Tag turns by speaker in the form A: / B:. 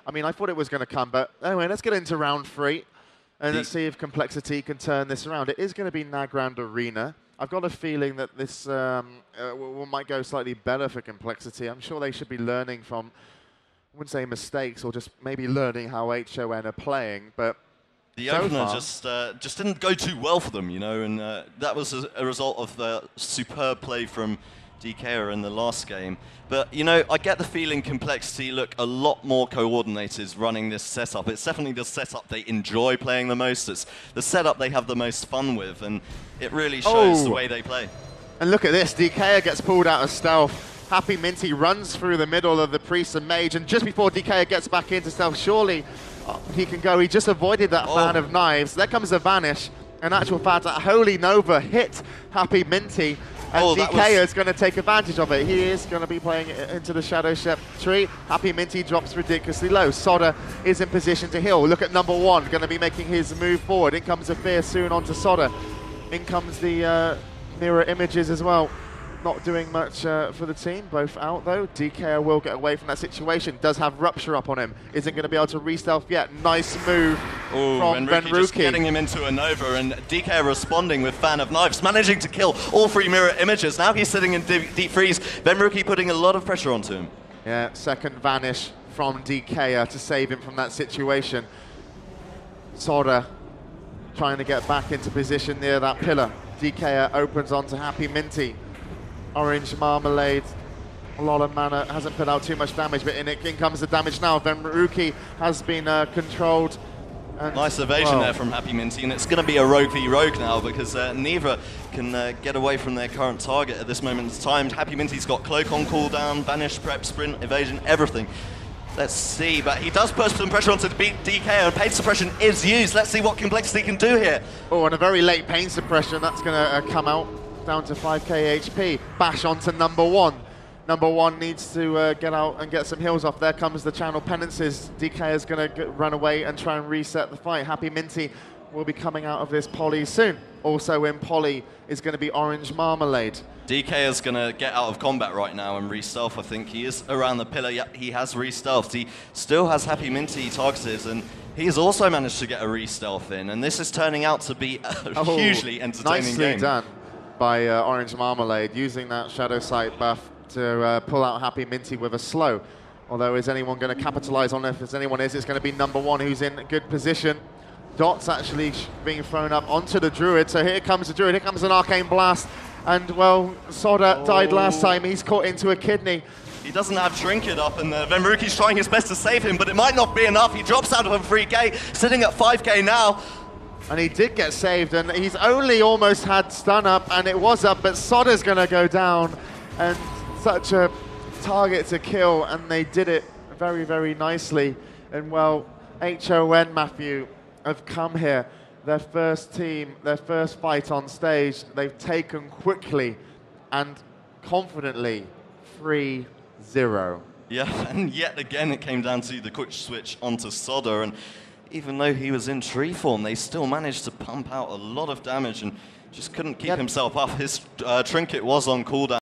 A: I mean, I thought it was going to come, but anyway, let's get into round 3. And let's see if compLexity can turn this around. It is going to be Nagrand Arena. I've got a feeling that this might go slightly better for compLexity. I'm sure they should be learning from, I wouldn't say mistakes, or just maybe learning how HON are playing. But
B: the opener just didn't go too well for them, you know, and that was a result of the superb play from DK in the last game. But, you know, I get the feeling compLexity look a lot more coordinated running this setup. It's definitely the setup they enjoy playing the most. It's the setup they have the most fun with, and it really shows the way they play.
A: And look at this, DK gets pulled out of stealth. Happy Minty runs through the middle of the Priest and Mage, and just before DK gets back into stealth, surely he can go. He just avoided that fan of knives. There comes a Vanish. In actual fact, that Holy Nova hit Happy Minty. And DK is going to take advantage of it. He is going to be playing into the Shadow Shep tree. Happy Minty drops ridiculously low. Soda is in position to heal. Look at number 1, going to be making his move forward. In comes Zafir soon onto Soda. In comes the mirror images as well. Not doing much for the team, both out though. DK will get away from that situation. Does have Rupture up on him. Isn't going to be able to re-stealth yet. Nice move from Venruki.
B: Just getting him into a Nova, and DK responding with Fan of Knives, managing to kill all 3 mirror images. Now he's sitting in deep freeze. Venruki putting a lot of pressure onto him.
A: Yeah, second Vanish from DK to save him from that situation. Soda trying to get back into position near that pillar. DK opens onto Happy Minty. Orange Marmalade, a lot of mana, hasn't put out too much damage, but in comes the damage now. Venruki has been controlled. And
B: nice evasion there from Happy Minty, and it's going to be a rogue v rogue now, because neither can get away from their current target at this moment in time. Happy Minty's got Cloak on cooldown, Vanish, Prep, Sprint, Evasion, everything. Let's see, but he does put some pressure onto DK, and Pain Suppression is used. Let's see what compLexity can do here.
A: Oh, and a very late Pain Suppression, that's going to come out. Down to 5k HP. Bash onto number 1. Number 1 needs to get out and get some heals off. There comes the Channel Penances. DK is going to run away and try and reset the fight. Happy Minty will be coming out of this Poly soon. Also in Poly is going to be Orange Marmalade.
B: DK is going to get out of combat right now and re-stealth. I think he is around the pillar. Yeah, he has re-stealthed. He still has Happy Minty targeted, and he's also managed to get a re-stealth in. And this is turning out to be a hugely entertaining game.
A: Nicely done by Orange Marmalade, using that Shadow Sight buff to pull out Happy Minty with a slow. Although, is anyone going to capitalize on it? If anyone is, it's going to be number 1, who's in good position. Dot's actually being thrown up onto the Druid, so here comes the Druid, here comes an Arcane Blast, and well, Soda died last time, he's caught into a kidney.
B: He doesn't have Trinket up, and Venruki's trying his best to save him, but it might not be enough. He drops out of a 3k, sitting at 5k now.
A: And he did get saved, and he's only almost had stun up, and it was up, but Soda's going to go down, and such a target to kill, and they did it very, very nicely. And well, HON, Matthew, have come here, their first team, their first fight on stage, they've taken quickly and confidently 3-0.
B: Yeah, and yet again it came down to the quick switch onto Soda, and even though he was in tree form, they still managed to pump out a lot of damage and just couldn't keep himself up. His Trinket was on cooldown.